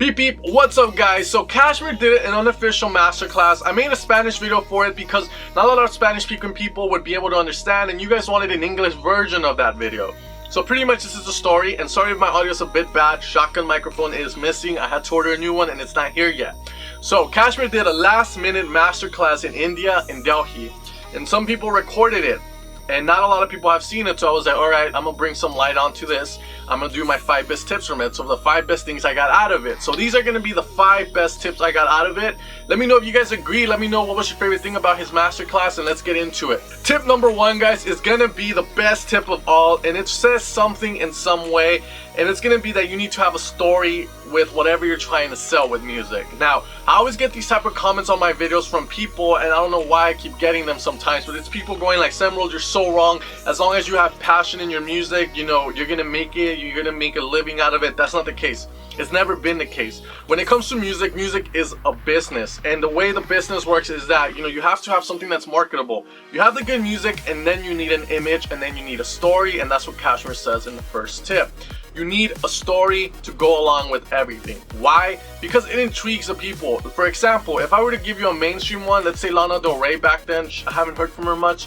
Beep beep, what's up guys? So KSHMR did an unofficial masterclass. I made a Spanish video for it because not a lot of Spanish speaking people would be able to understand, and you guys wanted an English version of that video. So pretty much this is the story, and sorry if my audio is a bit bad. Shotgun microphone is missing. I had to order a new one and it's not here yet. So KSHMR did a last minute masterclass in India, in Delhi, and some people recorded it. And not a lot of people have seen it, so I was like, alright, I'm gonna bring some light onto this. I'm gonna do my 5 best tips from it. So the 5 best things I got out of it. So these are gonna be the 5 best tips I got out of it. Let me know if you guys agree. Let me know what was your favorite thing about his masterclass, and let's get into it. Tip number 1, guys, is gonna be the best tip of all, and it says something in some way, and it's gonna be that you need to have a story with whatever you're trying to sell with music. Now, I always get these type of comments on my videos from people, and I don't know why I keep getting them sometimes, but it's people going like, Sylenth1, you're so wrong. As long as you have passion in your music, you know, you're gonna make it, you're gonna make a living out of it. That's not the case. It's never been the case. When it comes to music, music is a business, and the way the business works is that, you know, you have to have something that's marketable. You have the good music, and then you need an image, and then you need a story, and that's what KSHMR says in the first tip. You need a story to go along with everything. Why? Because it intrigues the people. For example, if I were to give you a mainstream one, let's say Lana Del Rey back then, I haven't heard from her much.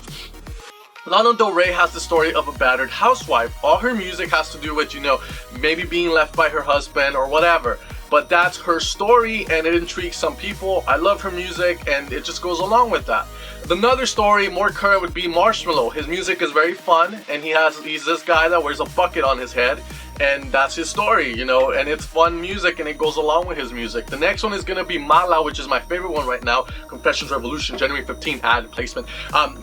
Lana Del Rey has the story of a battered housewife. All her music has to do with, you know, maybe being left by her husband or whatever. But that's her story, and it intrigues some people. I love her music, and it just goes along with that. Another story, more current, would be Marshmello. His music is very fun, and he's this guy that wears a bucket on his head, and that's his story, you know, and it's fun music, and it goes along with his music. The next one is gonna be Mala, which is my favorite one right now. Confessions Revolution, January 15th, ad placement.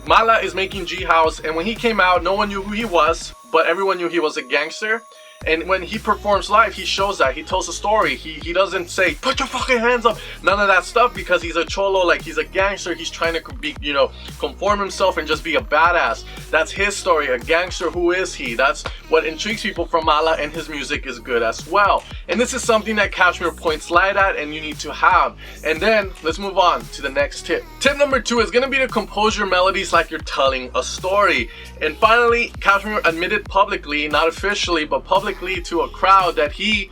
Mala is making G House, and when he came out, no one knew who he was, but everyone knew he was a gangster. And when he performs live, he shows that. He tells a story. He doesn't say, put your fucking hands up. None of that stuff, because he's a cholo, like he's a gangster. He's trying to be, you know, conform himself and just be a badass. That's his story. A gangster, who is he? That's what intrigues people from Mala, and his music is good as well. And this is something that KSHMR points light at, and you need to have. And then let's move on to the next tip. Tip number 2 is gonna be to compose your melodies like you're telling a story. And finally, KSHMR admitted publicly, not officially, but publicly to a crowd, that he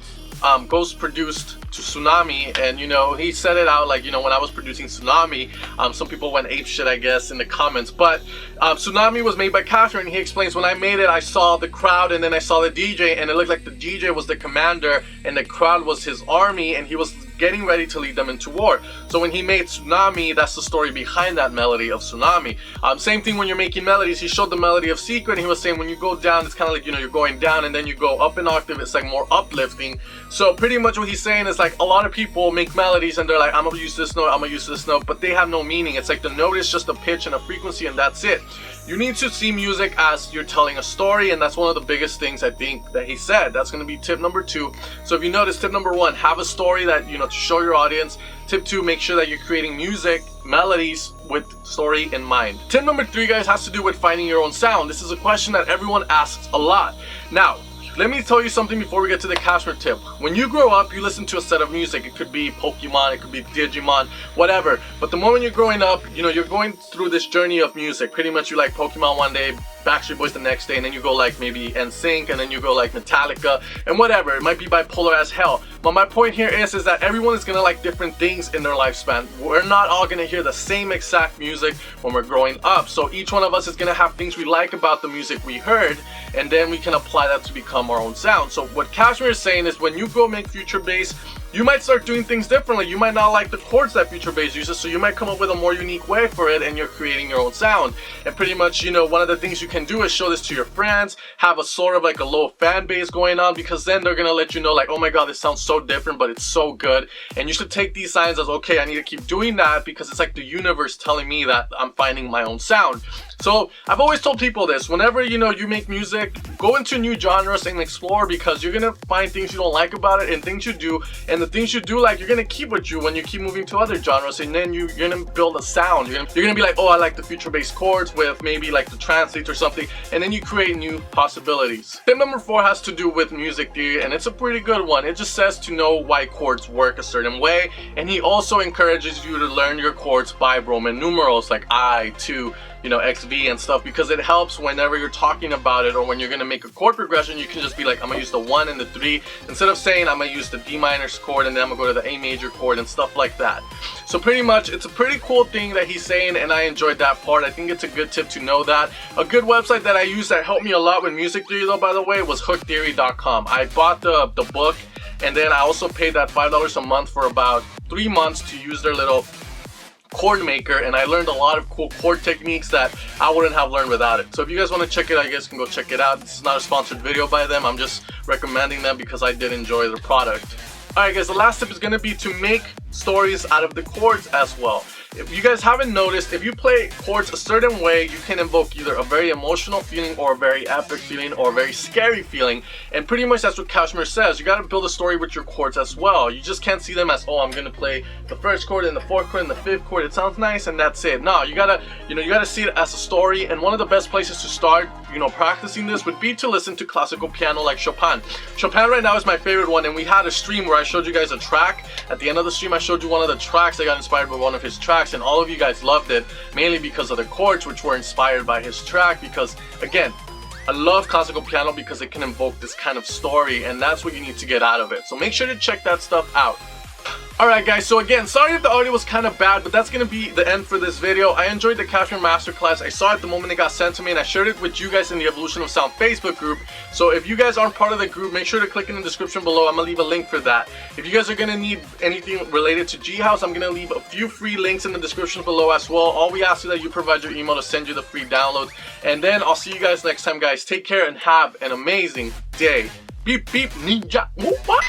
ghost produced to Tsunami. And you know, he said it out like, you know, when I was producing Tsunami, some people went ape shit, I guess, in the comments, but Tsunami was made by KSHMR, and he explains, when I made it, I saw the crowd, and then I saw the DJ, and it looked like the DJ was the commander and the crowd was his army, and he was getting ready to lead them into war. So when he made Tsunami, that's the story behind that melody of Tsunami. Same thing when you're making melodies. He showed the melody of Secret, and he was saying when you go down, it's kind of like, you know, you're going down, and then you go up an octave, it's like more uplifting. So pretty much what he's saying is, like, a lot of people make melodies and they're like, I'm gonna use this note, I'm gonna use this note, but they have no meaning. It's like the note is just a pitch and a frequency, and that's it. You need to see music as you're telling a story, and that's one of the biggest things I think that he said. That's going to be tip number 2. So if you notice, tip number 1, have a story that, you know, to show your audience. Tip 2, make sure that you're creating music, melodies with story in mind. Tip number 3, guys, has to do with finding your own sound. This is a question that everyone asks a lot. Now, let me tell you something before we get to the KSHMR tip. When you grow up, you listen to a set of music. It could be Pokemon, it could be Digimon, whatever. But the moment you're growing up, you know, you're going through this journey of music. Pretty much you like Pokemon one day, Backstreet Boys the next day, and then you go like maybe NSYNC, and then you go like Metallica, and whatever. It might be bipolar as hell. But my point here is that everyone is gonna like different things in their lifespan. We're not all gonna hear the same exact music when we're growing up. So each one of us is gonna have things we like about the music we heard, and then we can apply that to become our own sound. So what KSHMR is saying is, when you go make future bass, you might start doing things differently. You might not like the chords that future bass uses, so you might come up with a more unique way for it, and you're creating your own sound. And pretty much, you know, one of the things you can do is show this to your friends, have a sort of like a low fan base going on, because then they're gonna let you know, like, oh my god, this sounds so different, but it's so good. And you should take these signs as, okay, I need to keep doing that, because it's like the universe telling me that I'm finding my own sound. So I've always told people this: whenever, you know, you make music, go into new genres and explore, because you're gonna find things you don't like about it, and things you do, and the things you do like, you're gonna keep with you when you keep moving to other genres, and then you're gonna build a sound. You're gonna be like, oh, I like the future bass chords with maybe like the translates or something, and then you create new possibilities. Tip number 4 has to do with music theory, and it's a pretty good one. It just says to know why chords work a certain way, and he also encourages you to learn your chords by Roman numerals, like I, 2, you know, XV and stuff, because it helps whenever you're talking about it, or when you're gonna make a chord progression, you can just be like, I'm gonna use the 1 and the 3 instead of saying I'm gonna use the D minor chord and then I'm gonna go to the A major chord and stuff like that. So pretty much it's a pretty cool thing that he's saying, and I enjoyed that part. I think it's a good tip to know that. A good website that I use that helped me a lot with music theory though, by the way, was hooktheory.com. I bought the book, and then I also paid that $5 a month for about 3 months to use their little chord maker, and I learned a lot of cool chord techniques that I wouldn't have learned without it. So if you guys want to check it out, you guys can go check it out. This is not a sponsored video by them. I'm just recommending them because I did enjoy their product. Alright guys, the last tip is going to be to make stories out of the chords as well. If you guys haven't noticed, if you play chords a certain way, you can invoke either a very emotional feeling or a very epic feeling or a very scary feeling. And pretty much that's what KSHMR says. You got to build a story with your chords as well. You just can't see them as, oh, I'm going to play the first chord and the fourth chord and the fifth chord. It sounds nice and that's it. No, you gotta see it as a story. And one of the best places to start, practicing this would be to listen to classical piano like Chopin. Chopin right now is my favorite one, and we had a stream where I showed you guys a track. At the end of the stream, I showed you one of the tracks that got inspired by one of his tracks, and all of you guys loved it, mainly because of the chords which were inspired by his track, because again, I love classical piano because it can invoke this kind of story, and that's what you need to get out of it. So make sure to check that stuff out. Alright guys, so again, sorry if the audio was kind of bad, but that's going to be the end for this video. I enjoyed the KSHMR Masterclass. I saw it the moment it got sent to me, and I shared it with you guys in the Evolution of Sound Facebook group. So if you guys aren't part of the group, make sure to click in the description below. I'm going to leave a link for that. If you guys are going to need anything related to G-House, I'm going to leave a few free links in the description below as well. All we ask is that you provide your email to send you the free download. And then I'll see you guys next time, guys. Take care and have an amazing day. Beep, beep, ninja. Whoop, whoop.